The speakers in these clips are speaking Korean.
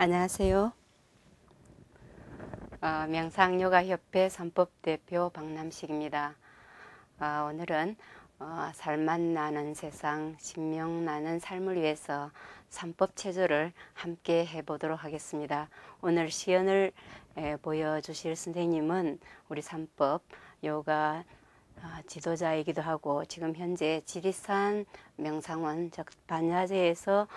안녕하세요. 명상요가협회 산법대표 박남식입니다. 오늘은 살맛 나는 세상, 신명 나는 삶을 위해서 산법체조를 함께 해보도록 하겠습니다. 오늘 시연을 보여주실 선생님은 우리 산법 요가 지도자이기도 하고 지금 현재 지리산 명상원 즉 반야제에서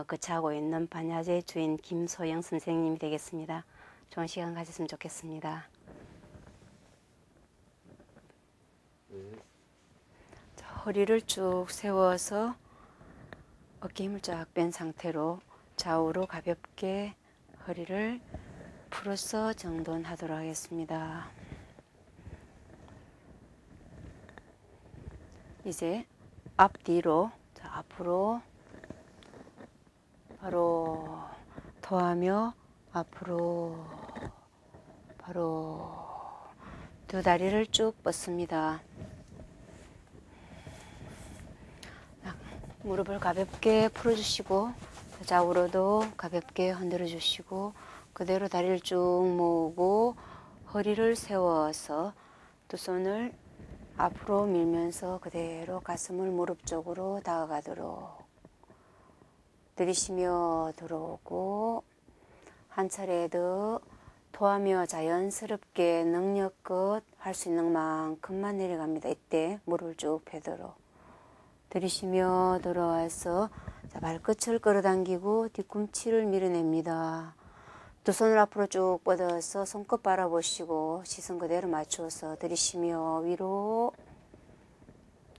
거처하고 있는 반야제 주인 김소영 선생님이 되겠습니다. 좋은 시간 가졌으면 좋겠습니다. 자, 허리를 쭉 세워서 어깨 힘을 쫙 뺀 상태로 좌우로 가볍게 허리를 풀어서 정돈하도록 하겠습니다. 이제 앞뒤로 앞으로 바로 토하며 앞으로 바로 두 다리를 쭉 뻗습니다. 무릎을 가볍게 풀어주시고 좌우로도 가볍게 흔들어 주시고 그대로 다리를 쭉 모으고 허리를 세워서 두 손을 앞으로 밀면서 그대로 가슴을 무릎 쪽으로 다가가도록 들이쉬며 들어오고 한 차례 더 토하며 자연스럽게 능력껏 할 수 있는 만큼만 내려갑니다. 이때 무릎을 쭉 펴도록 들이쉬며 들어와서 발끝을 끌어당기고 뒤꿈치를 밀어냅니다. 두 손을 앞으로 쭉 뻗어서 손끝 바라보시고 시선 그대로 맞추어서 들이쉬며 위로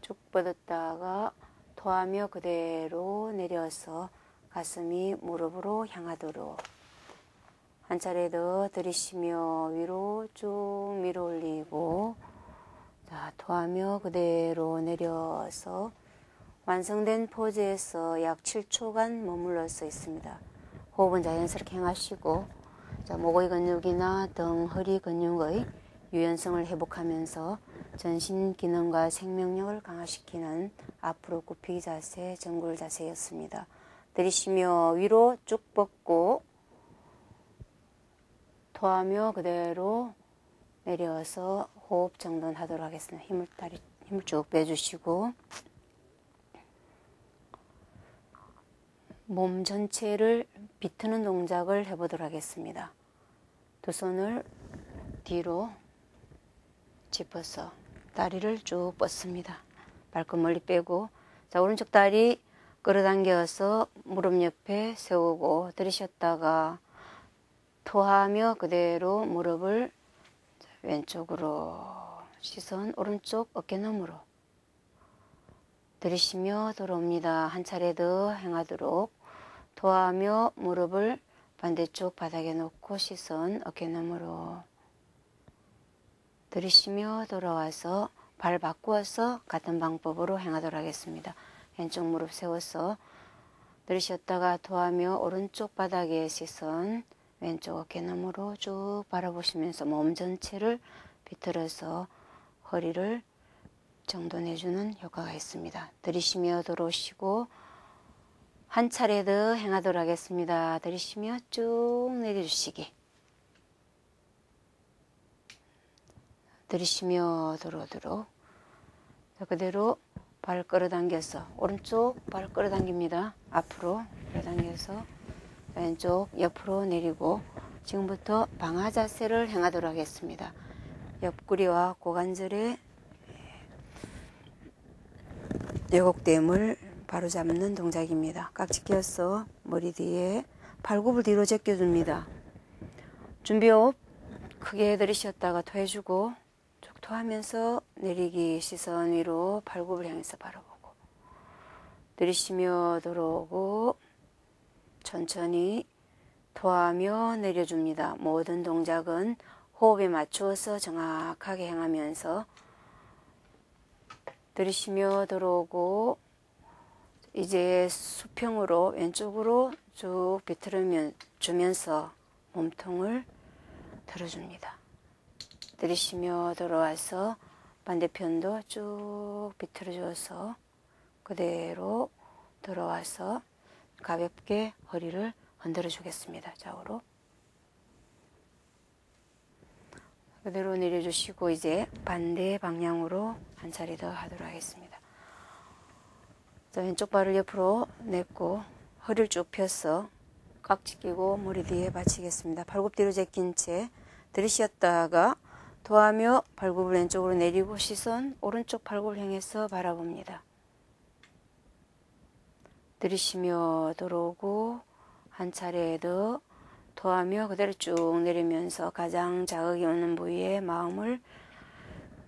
쭉 뻗었다가 토하며 그대로 내려서 가슴이 무릎으로 향하도록 한 차례 더 들이쉬며 위로 쭉 밀어 올리고 토하며 그대로 내려서 완성된 포즈에서 약 7초간 머물러 서 있습니다. 호흡은 자연스럽게 행하시고 목의 근육이나 등, 허리 근육의 유연성을 회복하면서 전신 기능과 생명력을 강화시키는 앞으로 굽히기 자세, 정굴 자세였습니다. 들이쉬며 위로 쭉 뻗고 토하며 그대로 내려서 호흡 정돈하도록 하겠습니다. 힘을 쭉 빼주시고 몸 전체를 비트는 동작을 해보도록 하겠습니다. 두 손을 뒤로 짚어서 다리를 쭉 뻗습니다. 발끝 멀리 빼고 오른쪽 다리 끌어당겨서 무릎 옆에 세우고 들이쉬었다가 토하며 그대로 무릎을 왼쪽으로 시선 오른쪽 어깨너머로 들이쉬며 들어옵니다. 한 차례 더 행하도록 토하며 무릎을 반대쪽 바닥에 놓고 시선 어깨너머로 들이쉬며 돌아와서 발 바꾸어서 같은 방법으로 행하도록 하겠습니다. 왼쪽 무릎 세워서 들이쉬었다가 토하며 오른쪽 바닥에 시선 왼쪽 어깨너머로 쭉 바라보시면서 몸 전체를 비틀어서 허리를 정돈해주는 효과가 있습니다. 들이쉬며 들어오시고 한 차례 더 행하도록 하겠습니다. 들이쉬며 쭉 내려주시기. 들이쉬며 들어오도록 그대로 발 끌어당겨서 오른쪽 발 끌어당깁니다. 앞으로 끌어당겨서 왼쪽 옆으로 내리고 지금부터 방아 자세를 행하도록 하겠습니다. 옆구리와 고관절의 왜곡됨을 바로잡는 동작입니다. 깍지 껴서 머리 뒤에 발굽을 뒤로 제껴줍니다. 준비호흡 크게 들이쉬었다가 토해주고 쭉 토하면서 내리기 시선 위로 발굽을 향해서 바라보고 들이쉬며 들어오고 천천히 토하며 내려줍니다. 모든 동작은 호흡에 맞추어서 정확하게 행하면서 들이쉬며 들어오고 이제 수평으로 왼쪽으로 쭉 비틀어 주면서 몸통을 들어줍니다. 들이쉬며 들어와서 반대편도 쭉 비틀어 줘서 그대로 들어와서 가볍게 허리를 흔들어 주겠습니다. 좌우로. 그대로 내려주시고 이제 반대 방향으로 한 차례 더 하도록 하겠습니다. 자, 왼쪽 발을 옆으로 냈고 허리를 쭉 펴서 깍지 끼고 머리 뒤에 받치겠습니다. 발굽 뒤로 제낀 채 들이쉬었다가 토하며 발굽을 왼쪽으로 내리고 시선 오른쪽 발굽을 향해서 바라봅니다. 들이쉬며 들어오고 한 차례 더 토하며 그대로 쭉 내리면서 가장 자극이 오는 부위에 마음을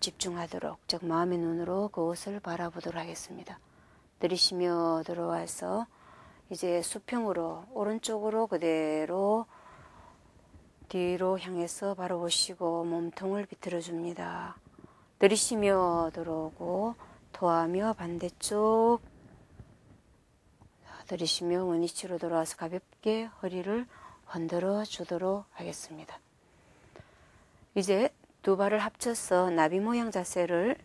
집중하도록, 즉 마음의 눈으로 그곳을 바라보도록 하겠습니다. 들이쉬며 들어와서 이제 수평으로 오른쪽으로 그대로 뒤로 향해서 바라보시고 몸통을 비틀어 줍니다. 들이쉬며 들어오고 토하며 반대쪽 들이쉬며 원위치로 돌아와서 가볍게 허리를 흔들어 주도록 하겠습니다. 이제 두 발을 합쳐서 나비 모양 자세를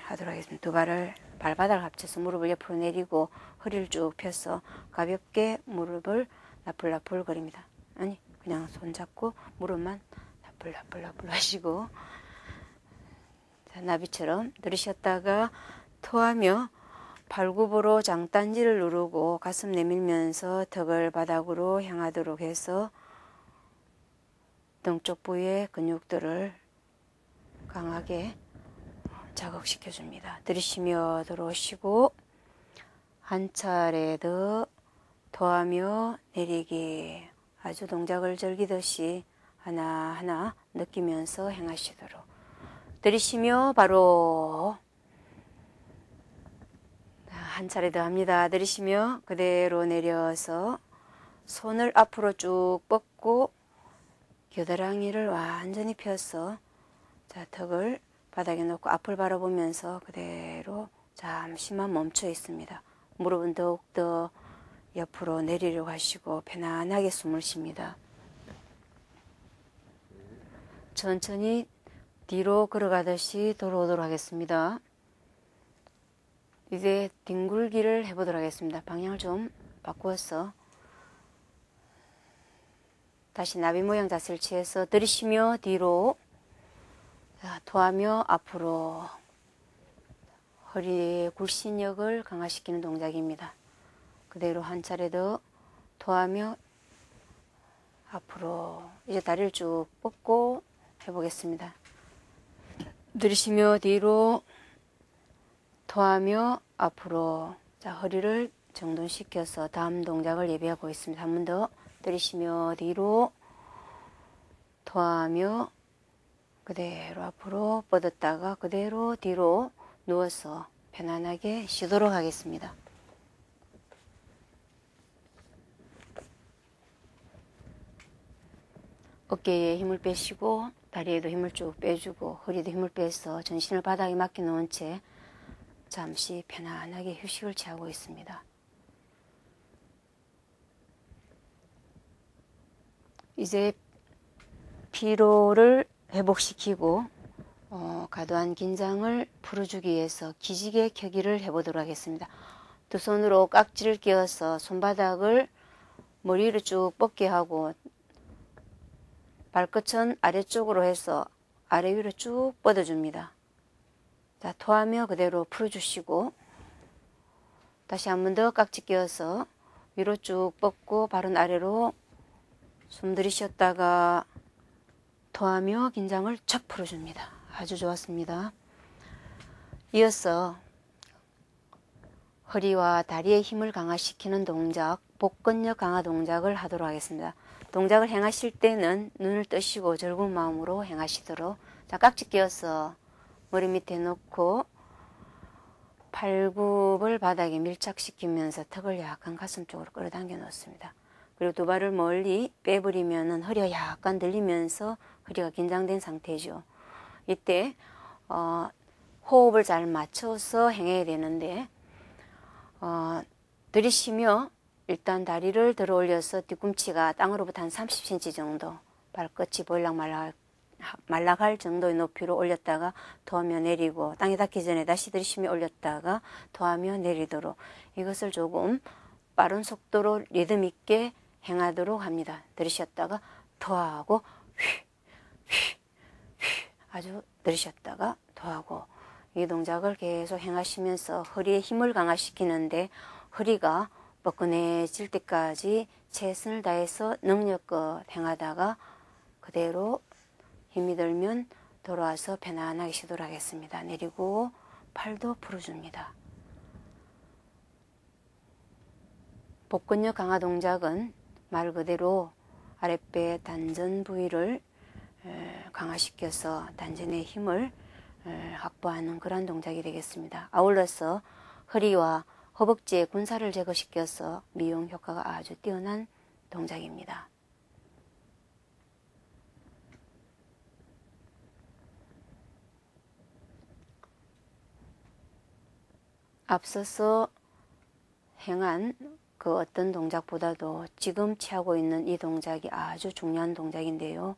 하도록 하겠습니다. 두 발을 발바닥을 합쳐서 무릎을 옆으로 내리고 허리를 쭉 펴서 가볍게 무릎을 나풀나풀 거립니다. 아니 그냥 손 잡고 무릎만 나풀나풀 하시고 자, 나비처럼 들이쉬었다가 토하며 발굽으로 장단지를 누르고 가슴 내밀면서 턱을 바닥으로 향하도록 해서 등 쪽 부위의 근육들을 강하게 자극시켜 줍니다. 들이쉬며 들어오시고 한 차례 더 토하며 내리기, 아주 동작을 즐기듯이 하나하나 느끼면서 행하시도록. 들이쉬며 바로 한 차례 더 합니다. 들이쉬며 그대로 내려서 손을 앞으로 쭉 뻗고 겨드랑이를 완전히 펴서 자, 턱을 바닥에 놓고 앞을 바라보면서 그대로 잠시만 멈춰 있습니다. 무릎은 더욱더 옆으로 내리려고 하시고 편안하게 숨을 쉽니다. 천천히 뒤로 걸어가듯이 돌아오도록 하겠습니다. 이제 뒹굴기를 해보도록 하겠습니다. 방향을 좀 바꾸어서 다시 나비 모양 자세를 취해서 들이쉬며 뒤로 자, 토하며 앞으로 허리의 굴신력을 강화시키는 동작입니다. 그대로 한 차례 더 토하며 앞으로 이제 다리를 쭉 뻗고 해보겠습니다. 들이쉬며 뒤로 토하며 앞으로 자, 허리를 정돈시켜서 다음 동작을 예비하고 있습니다. 한 번 더 들이쉬며 뒤로 토하며 그대로 앞으로 뻗었다가 그대로 뒤로 누워서 편안하게 쉬도록 하겠습니다. 어깨에 힘을 빼시고 다리에도 힘을 쭉 빼주고 허리도 힘을 빼서 전신을 바닥에 맡겨놓은 채 잠시 편안하게 휴식을 취하고 있습니다. 이제 피로를 회복시키고 과도한 긴장을 풀어주기 위해서 기지개 켜기를 해보도록 하겠습니다. 두 손으로 깍지를 끼워서 손바닥을 머리 위로 쭉 뻗게 하고 발끝은 아래쪽으로 해서 아래 위로 쭉 뻗어줍니다. 자, 토하며 그대로 풀어주시고 다시 한 번 더 깍지 끼워서 위로 쭉 뻗고 발은 아래로 숨 들이쉬었다가 토하며 긴장을 쫙 풀어줍니다. 아주 좋았습니다. 이어서 허리와 다리의 힘을 강화시키는 동작, 복근력 강화 동작을 하도록 하겠습니다. 동작을 행하실 때는 눈을 뜨시고 즐거운 마음으로 행하시도록. 자, 깍지 끼워서 머리 밑에 놓고 팔굽을 바닥에 밀착시키면서 턱을 약간 가슴 쪽으로 끌어당겨 놓습니다. 그리고 두 발을 멀리 빼버리면 허리가 약간 들리면서 허리가 긴장된 상태죠. 이때 호흡을 잘 맞춰서 행해야 되는데 들이쉬며 일단 다리를 들어 올려서 뒤꿈치가 땅으로부터 한 30cm 정도 발끝이 보일락 말락할 정도의 높이로 올렸다가 토하며 내리고 땅에 닿기 전에 다시 들이쉬며 올렸다가 토하며 내리도록 이것을 조금 빠른 속도로 리듬 있게 행하도록 합니다. 들이쉬었다가 토하고 아주 들이쉬었다가 토하고 이 동작을 계속 행하시면서 허리에 힘을 강화시키는데 허리가 뻐근해질 때까지 최선을 다해서 능력껏 행하다가 그대로 힘이 들면 돌아와서 편안하게 쉬도록 하겠습니다. 내리고 팔도 풀어줍니다. 복근력 강화 동작은 말 그대로 아랫배 단전 부위를 강화시켜서 단전의 힘을 확보하는 그런 동작이 되겠습니다. 아울러서 허리와 허벅지의 군살을 제거시켜서 미용 효과가 아주 뛰어난 동작입니다. 앞서서 행한 그 어떤 동작보다도 지금 취하고 있는 이 동작이 아주 중요한 동작인데요.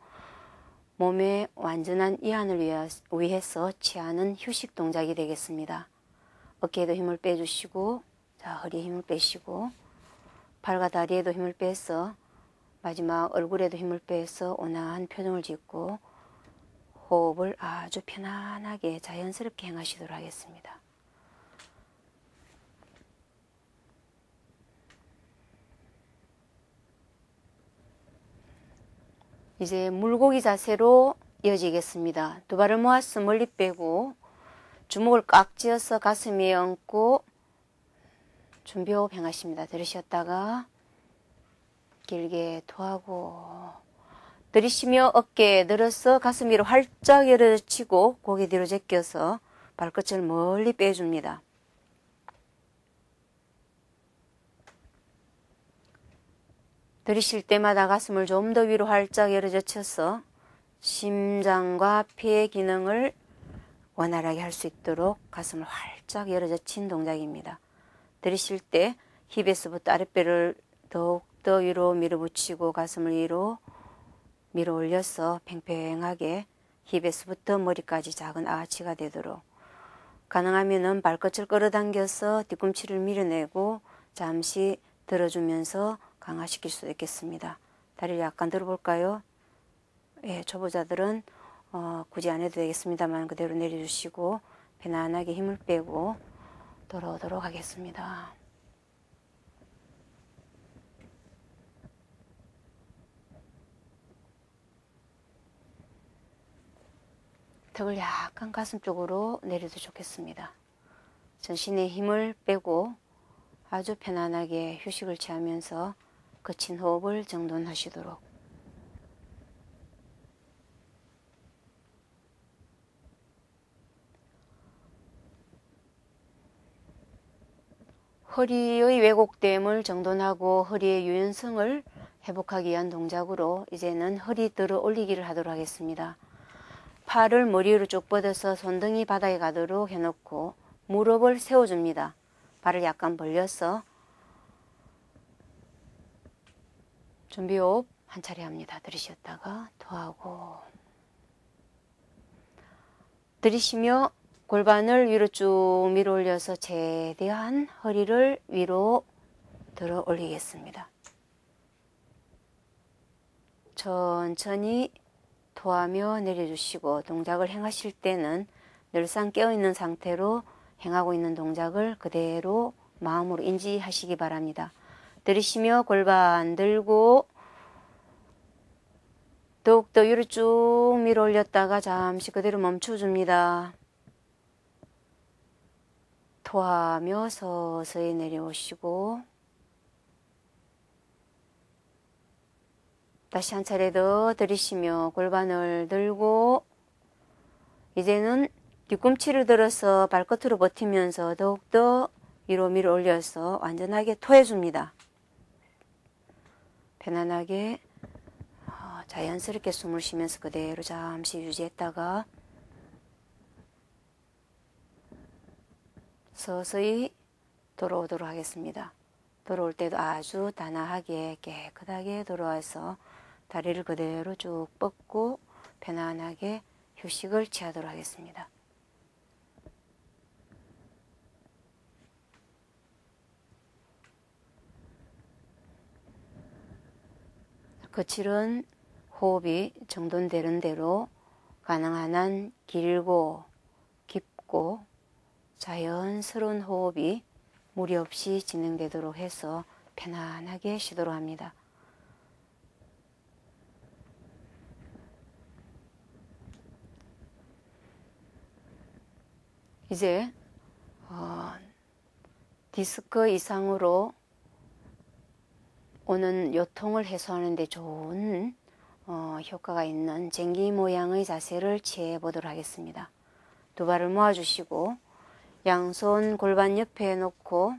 몸의 완전한 이완을 위해서 취하는 휴식 동작이 되겠습니다. 어깨에도 힘을 빼주시고, 자, 허리에 힘을 빼시고, 발과 다리에도 힘을 빼서 마지막 얼굴에도 힘을 빼서 온화한 표정을 짓고 호흡을 아주 편안하게 자연스럽게 행하시도록 하겠습니다. 이제 물고기 자세로 이어지겠습니다. 두 발을 모아서 멀리 빼고 주먹을 꽉 쥐어서 가슴 위에 얹고 준비호흡 행하십니다. 들이쉬었다가 길게 토하고 들이쉬며 어깨 늘어서 가슴 위로 활짝 열어치고 고개 뒤로 제껴서 발끝을 멀리 빼줍니다. 들이쉴 때마다 가슴을 좀 더 위로 활짝 열어젖혀서 심장과 폐의 기능을 원활하게 할 수 있도록 가슴을 활짝 열어젖힌 동작입니다. 들이쉴 때 힙에서부터 아랫배를 더욱더 위로 밀어붙이고 가슴을 위로 밀어 올려서 팽팽하게 힙에서부터 머리까지 작은 아치가 되도록 가능하면 발끝을 끌어당겨서 뒤꿈치를 밀어내고 잠시 들어주면서 강화시킬 수 있겠습니다. 다리를 약간 들어볼까요? 예, 초보자들은 굳이 안 해도 되겠습니다만 그대로 내려주시고 편안하게 힘을 빼고 돌아오도록 하겠습니다. 턱을 약간 가슴 쪽으로 내려도 좋겠습니다. 전신에 힘을 빼고 아주 편안하게 휴식을 취하면서 거친 호흡을 정돈하시도록. 허리의 왜곡됨을 정돈하고 허리의 유연성을 회복하기 위한 동작으로 이제는 허리 들어 올리기를 하도록 하겠습니다. 팔을 머리 위로 쭉 뻗어서 손등이 바닥에 가도록 해놓고 무릎을 세워줍니다. 발을 약간 벌려서 준비호흡 한 차례 합니다. 들이쉬었다가 토하고 들이쉬며 골반을 위로 쭉 밀어 올려서 최대한 허리를 위로 들어 올리겠습니다. 천천히 토하며 내려주시고 동작을 행하실 때는 늘상 깨어있는 상태로 행하고 있는 동작을 그대로 마음으로 인지하시기 바랍니다. 들이쉬며 골반 들고 더욱더 위로 쭉 밀어 올렸다가 잠시 그대로 멈춰줍니다. 토하며 서서히 내려오시고 다시 한 차례 더 들이쉬며 골반을 들고 이제는 뒤꿈치를 들어서 발끝으로 버티면서 더욱더 위로 밀어 올려서 완전하게 토해줍니다. 편안하게 자연스럽게 숨을 쉬면서 그대로 잠시 유지했다가 서서히 돌아오도록 하겠습니다. 돌아올 때도 아주 단아하게 깨끗하게 돌아와서 다리를 그대로 쭉 뻗고 편안하게 휴식을 취하도록 하겠습니다. 거칠은 호흡이 정돈되는 대로 가능한 한 길고 깊고 자연스러운 호흡이 무리 없이 진행되도록 해서 편안하게 쉬도록 합니다. 이제 디스크 이상으로 오는 요통을 해소하는 데 좋은 효과가 있는 쟁기 모양의 자세를 취해 보도록 하겠습니다. 두 발을 모아주시고 양손 골반 옆에 놓고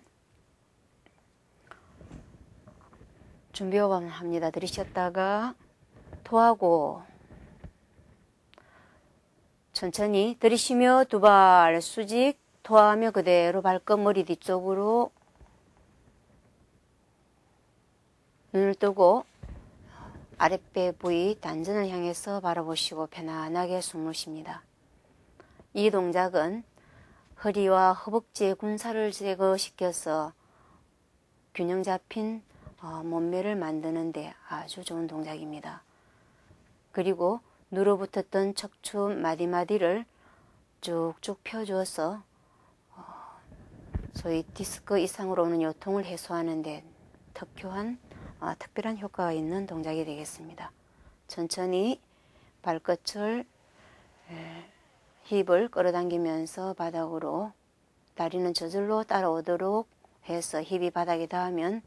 준비호흡 합니다. 들이쉬었다가 토하고 천천히 들이쉬며 두 발 수직, 토하며 그대로 발끝머리 뒤쪽으로 눈을 뜨고 아랫배 부위 단전을 향해서 바라보시고 편안하게 숨을 쉽니다. 이 동작은 허리와 허벅지의 군살을 제거시켜서 균형 잡힌 몸매를 만드는 데 아주 좋은 동작입니다. 그리고 눌어붙었던 척추 마디마디를 쭉쭉 펴주어서 소위 디스크 이상으로 오는 요통을 해소하는 데 특별한 효과가 있는 동작이 되겠습니다. 천천히 발끝을 힙을 끌어당기면서 바닥으로 다리는 저절로 따라오도록 해서 힙이 바닥에 닿으면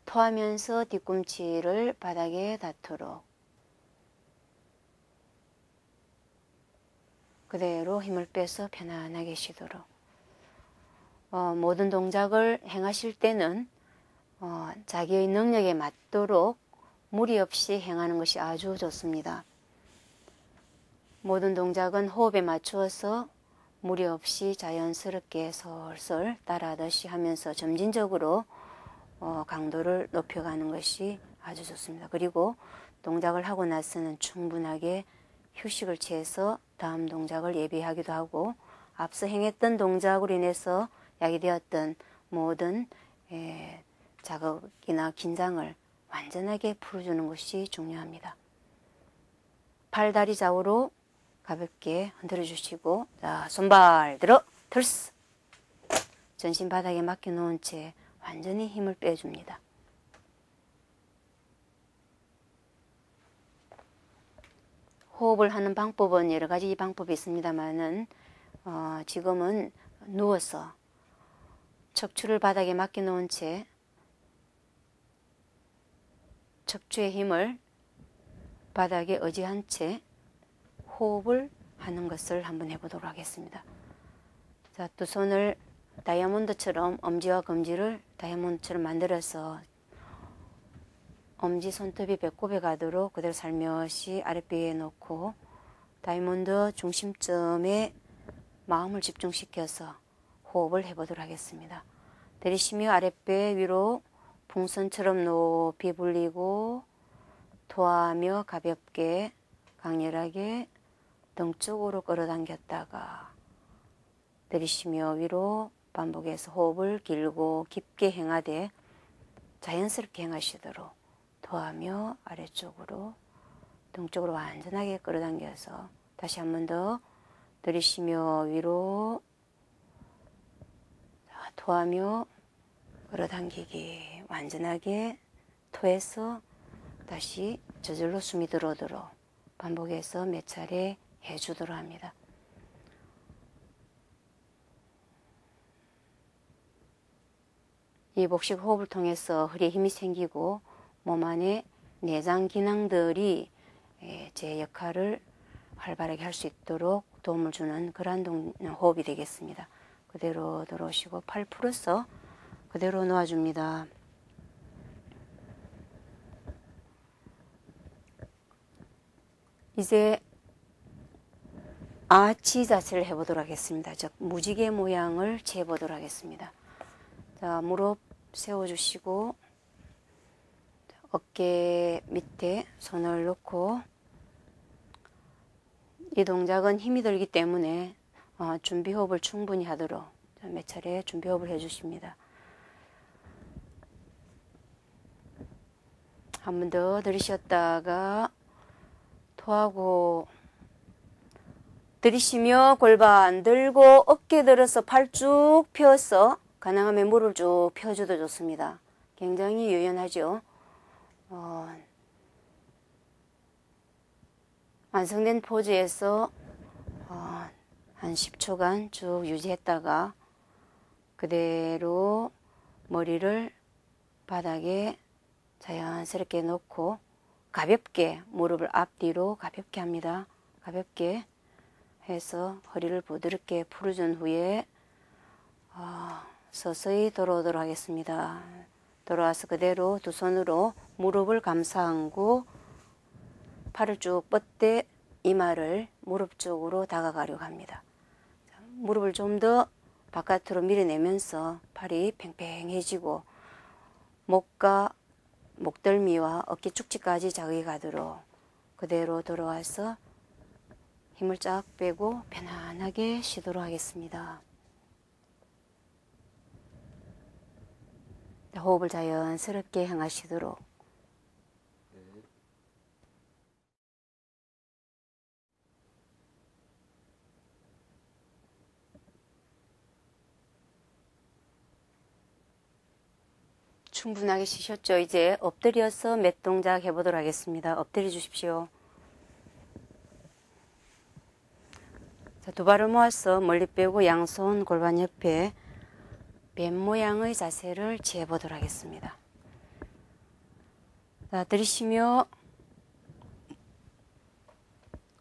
토하면서 뒤꿈치를 바닥에 닿도록 그대로 힘을 빼서 편안하게 쉬도록 모든 동작을 행하실 때는 자기의 능력에 맞도록 무리 없이 행하는 것이 아주 좋습니다. 모든 동작은 호흡에 맞추어서 무리 없이 자연스럽게 솔솔 따라하듯이 하면서 점진적으로 강도를 높여가는 것이 아주 좋습니다. 그리고 동작을 하고 나서는 충분하게 휴식을 취해서 다음 동작을 예비하기도 하고 앞서 행했던 동작으로 인해서 야기되었던 모든 자극이나 긴장을 완전하게 풀어주는 것이 중요합니다. 팔, 다리 좌우로 가볍게 흔들어 주시고 자, 손발 들어 들스 전신 바닥에 맡겨놓은 채 완전히 힘을 빼줍니다. 호흡을 하는 방법은 여러 가지 방법이 있습니다만은 지금은 누워서 척추를 바닥에 맡겨놓은 채 척추의 힘을 바닥에 의지한 채 호흡을 하는 것을 한번 해보도록 하겠습니다. 자, 두 손을 다이아몬드처럼 엄지와 검지를 다이아몬드처럼 만들어서 엄지 손톱이 배꼽에 가도록 그대로 살며시 아랫배에 놓고 다이아몬드 중심점에 마음을 집중시켜서 호흡을 해보도록 하겠습니다. 들이쉬며 아랫배 위로 풍선처럼 높이 불리고 토하며 가볍게 강렬하게 등 쪽으로 끌어당겼다가 들이쉬며 위로 반복해서 호흡을 길고 깊게 행하되 자연스럽게 행하시도록 토하며 아래쪽으로 등 쪽으로 완전하게 끌어당겨서 다시 한 번 더 들이쉬며 위로 토하며 끌어당기기 완전하게 토해서 다시 저절로 숨이 들어오도록 반복해서 몇 차례 해주도록 합니다. 이 복식 호흡을 통해서 허리에 힘이 생기고 몸 안에 내장 기능들이 제 역할을 활발하게 할 수 있도록 도움을 주는 그러한 호흡이 되겠습니다. 그대로 들어오시고 팔 풀어서 그대로 놓아줍니다. 이제 아치 자세를 해보도록 하겠습니다. 즉 무지개 모양을 재보도록 하겠습니다. 자, 무릎 세워주시고 어깨 밑에 손을 놓고 이 동작은 힘이 들기 때문에 준비호흡을 충분히 하도록 몇 차례 준비호흡을 해주십니다. 한 번 더 들이쉬었다가 토하고 들이쉬며 골반 들고 어깨 들어서 팔 쭉 펴서 가능하면 무릎 쭉 펴줘도 좋습니다. 굉장히 유연하죠. 완성된 포즈에서 한 10초간 쭉 유지했다가 그대로 머리를 바닥에 자연스럽게 놓고 가볍게 무릎을 앞뒤로 가볍게 합니다. 가볍게 해서 허리를 부드럽게 풀어준 후에 서서히 돌아오도록 하겠습니다. 돌아와서 그대로 두 손으로 무릎을 감싸 안고 팔을 쭉 뻗대 이마를 무릎 쪽으로 다가가려고 합니다. 무릎을 좀 더 바깥으로 밀어내면서 팔이 팽팽해지고 목과 목덜미와 어깨 축지까지 자극이 가도록 그대로 돌아와서 힘을 쫙 빼고 편안하게 쉬도록 하겠습니다. 호흡을 자연스럽게 향하시도록. 충분하게 쉬셨죠? 이제 엎드려서 맷 동작 해보도록 하겠습니다. 엎드려 주십시오. 자, 두 발을 모아서 멀리 빼고 양손 골반 옆에 뱀 모양의 자세를 취해보도록 하겠습니다. 자, 들이쉬며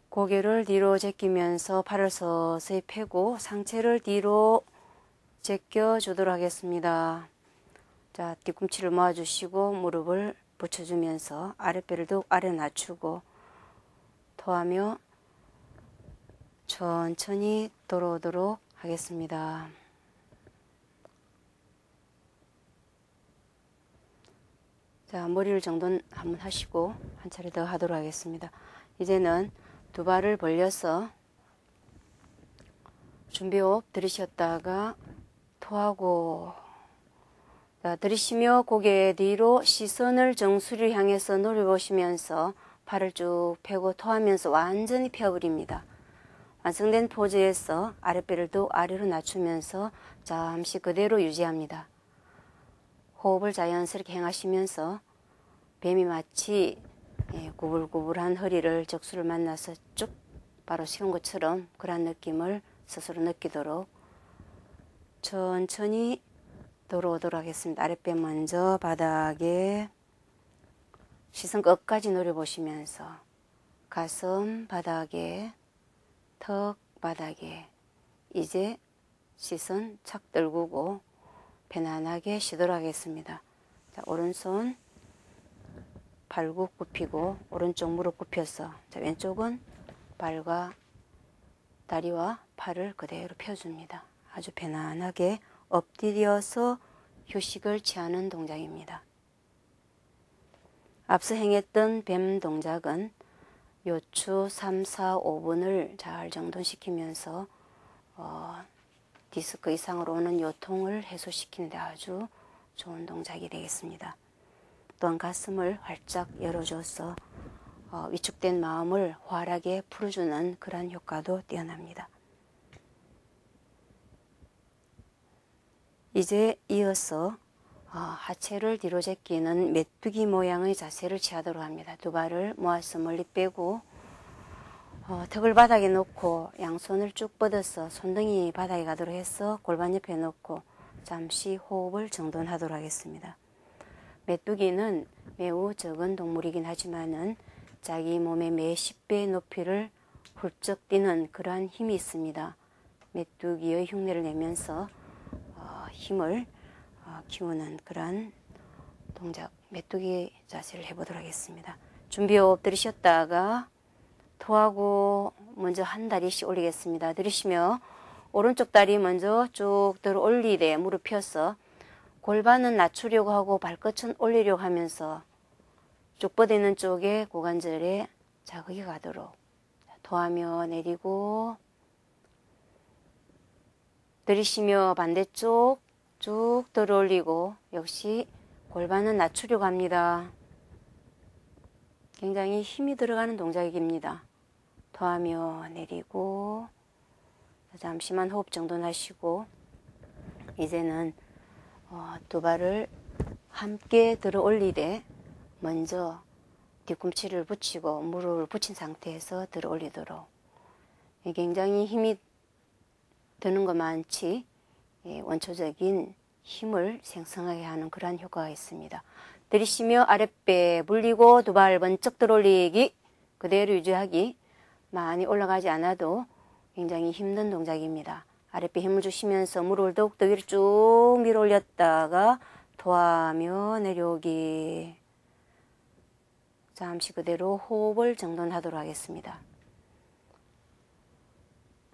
고개를 뒤로 제끼면서 팔을 서서히 펴고 상체를 뒤로 제껴주도록 하겠습니다. 자, 뒤꿈치를 모아주시고 무릎을 붙여주면서 아랫배를 더욱 아래 낮추고 토하며 천천히 돌아오도록 하겠습니다. 자, 머리를 정돈 한번 하시고 한 차례 더 하도록 하겠습니다. 이제는 두 발을 벌려서 준비호흡 들이쉬었다가 토하고 자, 들이쉬며 고개 뒤로 시선을 정수리를 향해서 노려보시면서 팔을 쭉 펴고 토하면서 완전히 펴버립니다. 완성된 포즈에서 아랫배를 더 아래로 낮추면서 잠시 그대로 유지합니다. 호흡을 자연스럽게 행하시면서 뱀이 마치 구불구불한 허리를 적수를 만나서 쭉 바로 세운 것처럼 그런 느낌을 스스로 느끼도록 천천히 돌아오도록 하겠습니다. 아랫배 먼저 바닥에 시선 끝까지 노려보시면서 가슴 바닥에 턱 바닥에 이제 시선 착 떨구고 편안하게 쉬도록 하겠습니다. 자, 오른손 발굽 굽히고 오른쪽 무릎 굽혀서 자, 왼쪽은 발과 다리와 팔을 그대로 펴줍니다. 아주 편안하게 엎드려서 휴식을 취하는 동작입니다. 앞서 행했던 뱀 동작은 요추 3, 4, 5분을 잘 정돈시키면서 디스크 이상으로 오는 요통을 해소시키는 데 아주 좋은 동작이 되겠습니다. 또한 가슴을 활짝 열어줘서 위축된 마음을 활하게 풀어주는 그런 효과도 뛰어납니다. 이제 이어서 하체를 뒤로 제끼는 메뚜기 모양의 자세를 취하도록 합니다. 두 발을 모아서 멀리 빼고 턱을 바닥에 놓고 양손을 쭉 뻗어서 손등이 바닥에 가도록 해서 골반 옆에 놓고 잠시 호흡을 정돈하도록 하겠습니다. 메뚜기는 매우 적은 동물이긴 하지만은 자기 몸의 매 10배 높이를 훌쩍 뛰는 그러한 힘이 있습니다. 메뚜기의 흉내를 내면서 힘을 키우는 그런 동작, 메뚜기 자세를 해보도록 하겠습니다. 준비호흡 들이쉬었다가 토하고 먼저 한 다리씩 올리겠습니다. 들이쉬며 오른쪽 다리 먼저 쭉 들어 올리되 무릎 펴서 골반은 낮추려고 하고 발끝은 올리려고 하면서 쭉 뻗어있는 쪽에 고관절에 자극이 가도록 토하며 내리고 들이쉬며 반대쪽 쭉 들어 올리고 역시 골반은 낮추려고 합니다. 굉장히 힘이 들어가는 동작입니다. 토하며 내리고 잠시만 호흡 정돈하시고 이제는 두 발을 함께 들어 올리되 먼저 뒤꿈치를 붙이고 무릎을 붙인 상태에서 들어 올리도록 굉장히 힘이 드는 것만치 원초적인 힘을 생성하게 하는 그러한 효과가 있습니다. 들이쉬며 아랫배 물리고 두 발 번쩍 들어 올리기 그대로 유지하기 많이 올라가지 않아도 굉장히 힘든 동작입니다. 아랫배 힘을 주시면서 무릎을 더욱더 위로 쭉 밀어 올렸다가 토하며 내려오기. 잠시 그대로 호흡을 정돈하도록 하겠습니다.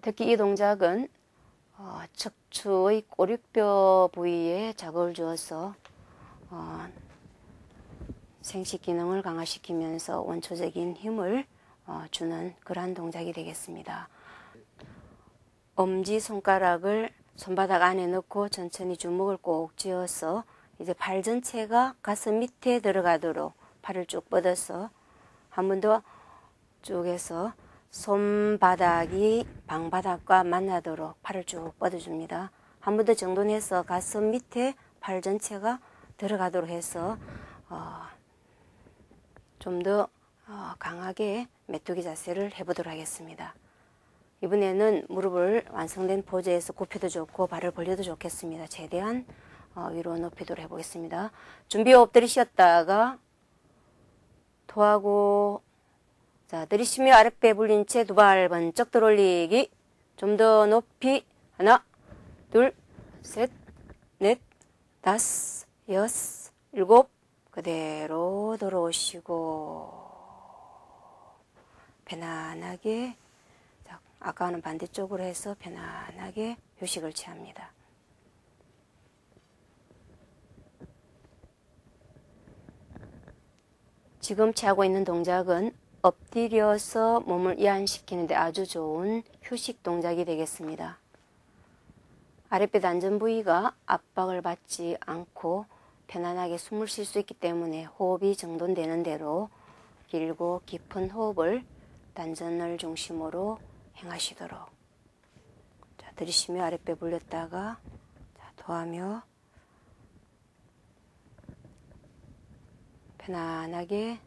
특히 이 동작은 척추의 꼬리뼈 부위에 자극을 주어서 생식 기능을 강화시키면서 원초적인 힘을 주는 그러한 동작이 되겠습니다. 엄지손가락을 손바닥 안에 넣고 천천히 주먹을 꼭 쥐어서 이제 팔 전체가 가슴 밑에 들어가도록 팔을 쭉 뻗어서 한 번 더 쭉 해서 손바닥이 방바닥과 만나도록 팔을 쭉 뻗어줍니다. 한 번 더 정돈해서 가슴 밑에 팔 전체가 들어가도록 해서 좀 더 강하게 메뚜기 자세를 해보도록 하겠습니다. 이번에는 무릎을 완성된 포즈에서 굽혀도 좋고 발을 벌려도 좋겠습니다. 최대한 위로 높이도록 해보겠습니다. 준비 호흡 들이쉬었다가 토하고 자 들이쉬며 아랫배 불린 채 두 발 번쩍 들어 올리기. 좀 더 높이 하나 둘 셋 넷 다섯 여섯 일곱 그대로 돌아오시고 편안하게 아까는 반대쪽으로 해서 편안하게 휴식을 취합니다. 지금 취하고 있는 동작은 엎드려서 몸을 이완시키는 데 아주 좋은 휴식 동작이 되겠습니다. 아랫배 단전 부위가 압박을 받지 않고 편안하게 숨을 쉴 수 있기 때문에 호흡이 정돈되는 대로 길고 깊은 호흡을 단전을 중심으로 행하시도록. 자, 들이쉬며 아랫배 불렸다가 토하며 편안하게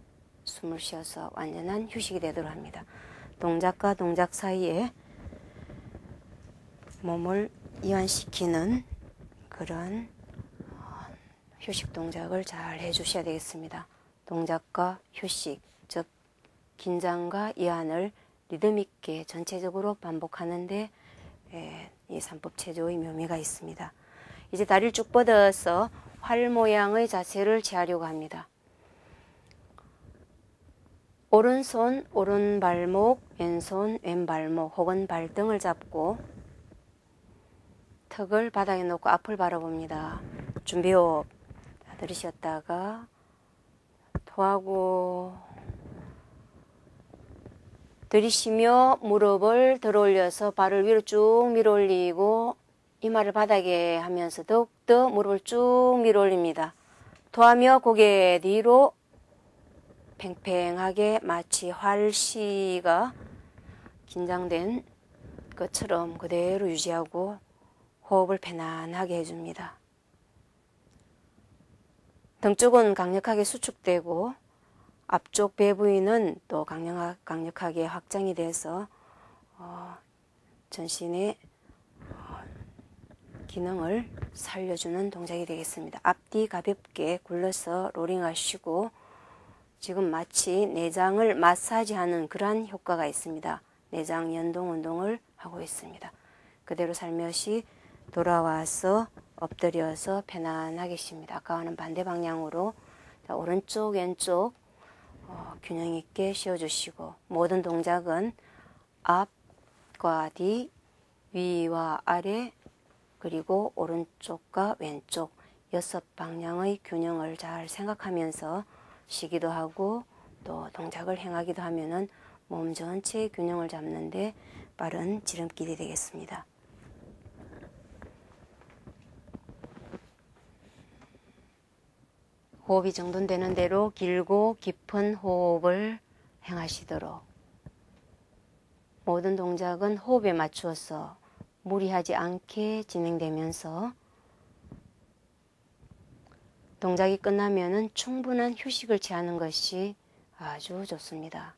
숨을 쉬어서 완전한 휴식이 되도록 합니다. 동작과 동작 사이에 몸을 이완시키는 그런 휴식 동작을 잘 해주셔야 되겠습니다. 동작과 휴식, 즉 긴장과 이완을 리듬 있게 전체적으로 반복하는데 이 삼법체조의 묘미가 있습니다. 이제 다리를 쭉 뻗어서 활 모양의 자세를 취하려고 합니다. 오른손 오른 발목, 왼손 왼 발목 혹은 발등을 잡고 턱을 바닥에 놓고 앞을 바라봅니다. 준비 호흡 들이쉬었다가 토하고 들이쉬며 무릎을 들어 올려서 발을 위로 쭉 밀어 올리고 이마를 바닥에 하면서 더욱더 무릎을 쭉 밀어 올립니다. 토하며 고개 뒤로 팽팽하게 마치 활시가 긴장된 것처럼 그대로 유지하고 호흡을 편안하게 해줍니다. 등 쪽은 강력하게 수축되고 앞쪽 배 부위는 또 강력하게 확장이 돼서 전신의 기능을 살려주는 동작이 되겠습니다. 앞뒤 가볍게 굴러서 로링하시고 지금 마치 내장을 마사지하는 그러한 효과가 있습니다. 내장 연동 운동을 하고 있습니다. 그대로 살며시 돌아와서 엎드려서 편안하게 쉽니다. 아까와는 반대 방향으로 자, 오른쪽 왼쪽 균형 있게 쉬어주시고 모든 동작은 앞과 뒤, 위와 아래 그리고 오른쪽과 왼쪽 6방향의 균형을 잘 생각하면서 쉬기도 하고 또 동작을 행하기도 하면은 몸 전체의 균형을 잡는데 빠른 지름길이 되겠습니다. 호흡이 정돈되는 대로 길고 깊은 호흡을 행하시도록. 모든 동작은 호흡에 맞추어서 무리하지 않게 진행되면서 동작이 끝나면은 충분한 휴식을 취하는 것이 아주 좋습니다.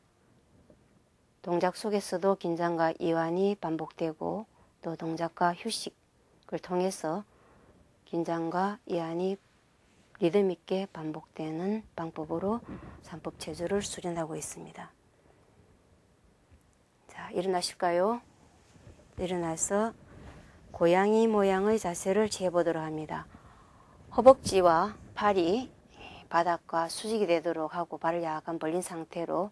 동작 속에서도 긴장과 이완이 반복되고 또 동작과 휴식을 통해서 긴장과 이완이 리듬 있게 반복되는 방법으로 삼법체조를 수련하고 있습니다. 자, 일어나실까요? 일어나서 고양이 모양의 자세를 취해보도록 합니다. 허벅지와 팔이 바닥과 수직이 되도록 하고 발을 약간 벌린 상태로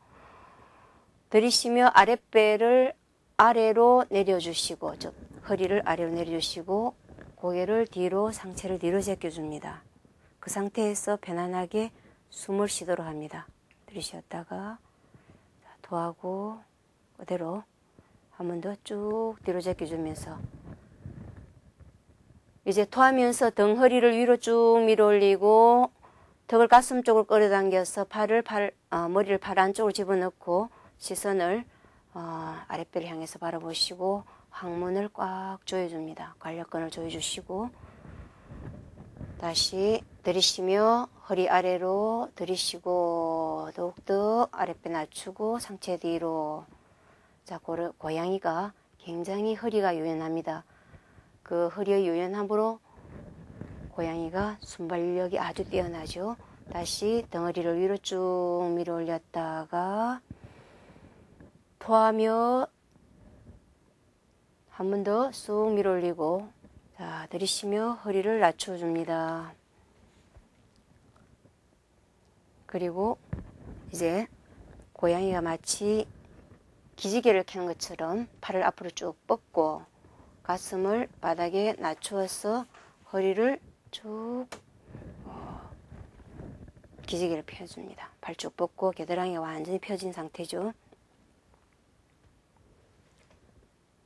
들이쉬며 아랫배를 아래로 내려주시고, 즉 허리를 아래로 내려주시고 고개를 뒤로, 상체를 뒤로 제껴줍니다. 그 상태에서 편안하게 숨을 쉬도록 합니다. 들이쉬었다가 토하고 그대로 한 번 더 쭉 뒤로 제껴주면서 이제 토하면서 등 허리를 위로 쭉 밀어 올리고 턱을 가슴 쪽으로 끌어당겨서 머리를 팔 안쪽으로 집어넣고 시선을 아랫배를 향해서 바라보시고 항문을 꽉 조여줍니다. 관략근을 조여주시고 다시 들이쉬며 허리 아래로 들이쉬고 더욱더 아랫배 낮추고 상체 뒤로. 자, 고양이가 굉장히 허리가 유연합니다. 그 허리의 유연함으로 고양이가 순발력이 아주 뛰어나죠. 다시 덩어리를 위로 쭉 밀어 올렸다가 토하며 한 번 더 쑥 밀어 올리고 자, 들이쉬며 허리를 낮춰줍니다. 그리고 이제 고양이가 마치 기지개를 켜는 것처럼 팔을 앞으로 쭉 뻗고 가슴을 바닥에 낮추어서 허리를 쭉 기지개를 펴줍니다. 발 쭉 뻗고 겨드랑이가 완전히 펴진 상태죠.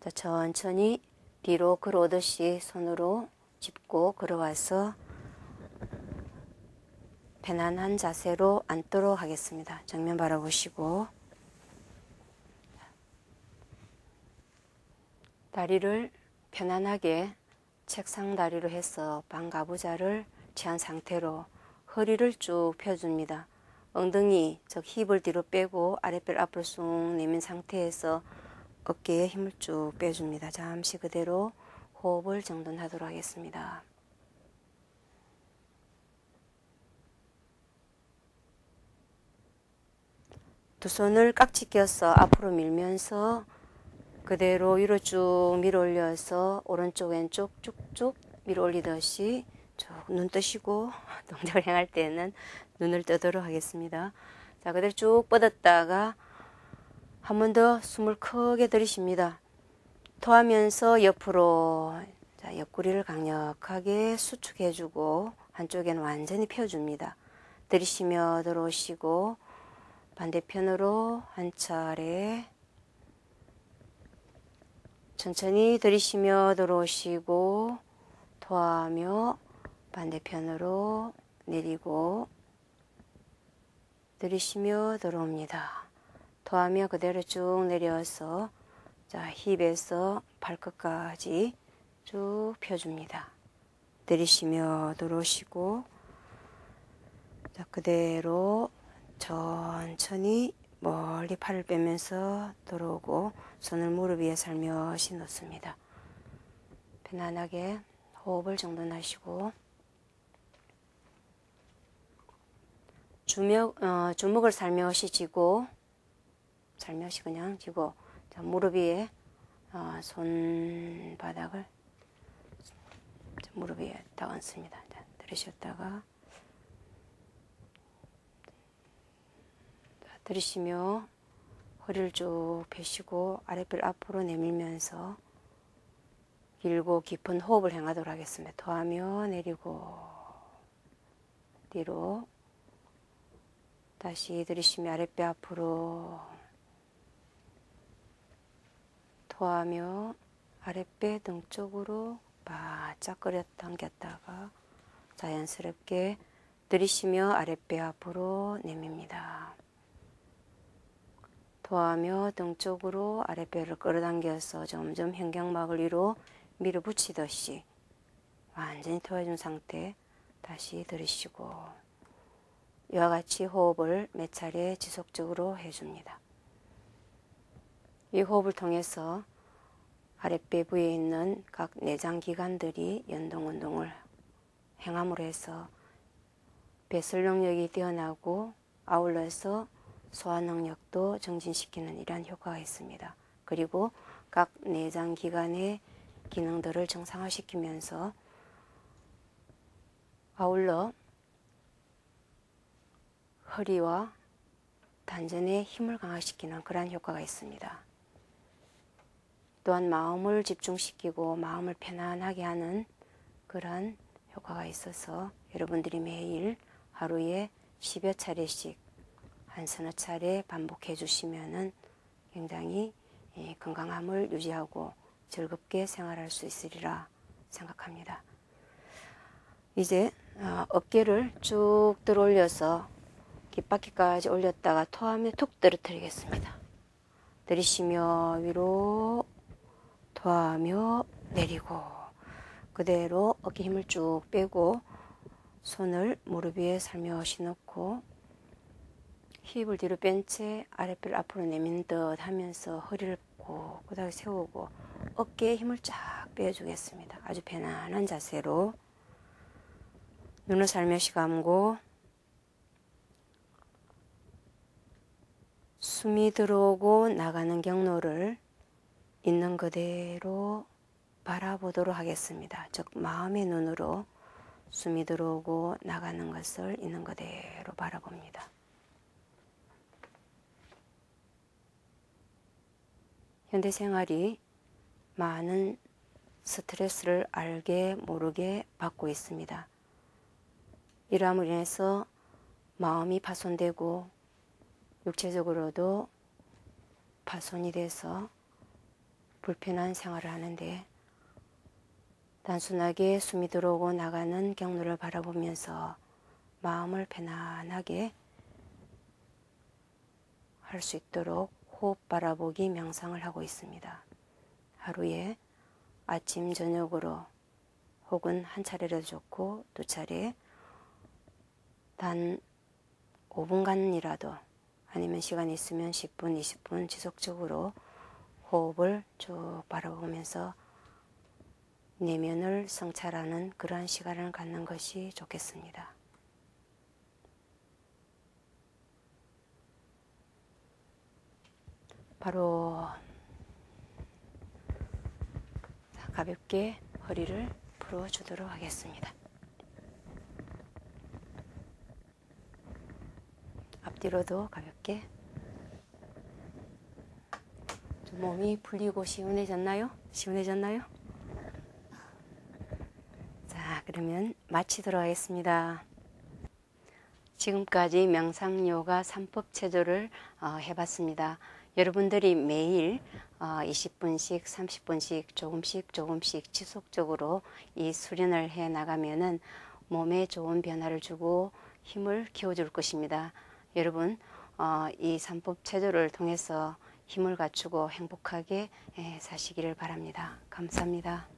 자, 천천히 뒤로 걸어오듯이 손으로 짚고 걸어와서 편안한 자세로 앉도록 하겠습니다. 정면 바라보시고 다리를 편안하게 책상 다리로 해서 반가부좌를 취한 상태로 허리를 쭉 펴줍니다. 엉덩이, 즉 힙을 뒤로 빼고 아랫배를 앞으로 쑥 내민 상태에서 어깨에 힘을 쭉 빼줍니다. 잠시 그대로 호흡을 정돈하도록 하겠습니다. 두 손을 깍지 껴서 앞으로 밀면서 그대로 위로 쭉 밀어 올려서 오른쪽 왼쪽 쭉쭉 밀어 올리듯이 쭉 눈 뜨시고 동작을 행할 때는 눈을 뜨도록 하겠습니다. 자, 그대로 쭉 뻗었다가 한 번 더 숨을 크게 들이쉽니다. 토하면서 옆으로 자, 옆구리를 강력하게 수축해주고 한쪽에는 완전히 펴줍니다. 들이쉬며 들어오시고 반대편으로 한 차례 천천히 들이쉬며 들어오시고 토하며 반대편으로 내리고 들이쉬며 들어옵니다. 토하며 그대로 쭉 내려서 자, 힙에서 발끝까지 쭉 펴줍니다. 들이쉬며 들어오시고 자, 그대로 천천히 멀리 팔을 빼면서 들어오고 손을 무릎 위에 살며시 놓습니다. 편안하게 호흡을 정돈하시고 주먹을 살며시 쥐고 살며시 그냥 쥐고 자, 무릎 위에 손바닥을 무릎 위에 딱 얹습니다. 자, 들으셨다가 들이쉬며 허리를 쭉 펴시고 아랫배를 앞으로 내밀면서 길고 깊은 호흡을 행하도록 하겠습니다. 토하며 내리고 뒤로 다시 들이쉬며 아랫배 앞으로 토하며 아랫배 등 쪽으로 바짝 끌어 당겼다가 자연스럽게 들이쉬며 아랫배 앞으로 내밉니다. 토하며 등 쪽으로 아랫배를 끌어당겨서 점점 현경막을 위로 밀어붙이듯이 완전히 토해준 상태 다시 들이쉬고 이와 같이 호흡을 몇 차례 지속적으로 해줍니다. 이 호흡을 통해서 아랫배 부위에 있는 각 내장기관들이 연동운동을 행함으로 해서 배설능력이 뛰어나고 아울러서 소화능력도 정진시키는 이러한 효과가 있습니다. 그리고 각 내장기관의 기능들을 정상화시키면서 아울러 허리와 단전의 힘을 강화시키는 그러한 효과가 있습니다. 또한 마음을 집중시키고 마음을 편안하게 하는 그러한 효과가 있어서 여러분들이 매일 하루에 10여 차례씩 한 서너 차례 반복해 주시면은 굉장히 건강함을 유지하고 즐겁게 생활할 수 있으리라 생각합니다. 이제 어깨를 쭉 들어 올려서 귓바퀴까지 올렸다가 토하며 툭 떨어뜨리겠습니다. 들이쉬며 위로, 토하며 내리고 그대로 어깨 힘을 쭉 빼고 손을 무릎 위에 살며시 넣고 힙을 뒤로 뺀 채 아랫배를 앞으로 내민 듯 하면서 허리를 꼿꼿하게 세우고 어깨에 힘을 쫙 빼주겠습니다. 아주 편안한 자세로 눈을 살며시 감고 숨이 들어오고 나가는 경로를 있는 그대로 바라보도록 하겠습니다. 즉 마음의 눈으로 숨이 들어오고 나가는 것을 있는 그대로 바라봅니다. 현대생활이 많은 스트레스를 알게 모르게 받고 있습니다. 이러함으로 인해서 마음이 파손되고 육체적으로도 파손이 돼서 불편한 생활을 하는데 단순하게 숨이 들어오고 나가는 경로를 바라보면서 마음을 편안하게 할 수 있도록 호흡 바라보기 명상을 하고 있습니다. 하루에 아침 저녁으로 혹은 한 차례라도 좋고 두 차례 단 5분간이라도 아니면 시간이 있으면 10분, 20분 지속적으로 호흡을 쭉 바라보면서 내면을 성찰하는 그러한 시간을 갖는 것이 좋겠습니다. 바로 가볍게 허리를 풀어주도록 하겠습니다. 앞뒤로도 가볍게. 좀 몸이 풀리고 시원해졌나요? 시원해졌나요? 자, 그러면 마치도록 하겠습니다. 지금까지 명상 요가 3법 체조를 해봤습니다. 여러분들이 매일 20분씩 30분씩 조금씩 지속적으로 이 수련을 해 나가면은 몸에 좋은 변화를 주고 힘을 키워줄 것입니다. 여러분 이 3법 체조를 통해서 힘을 갖추고 행복하게 사시기를 바랍니다. 감사합니다.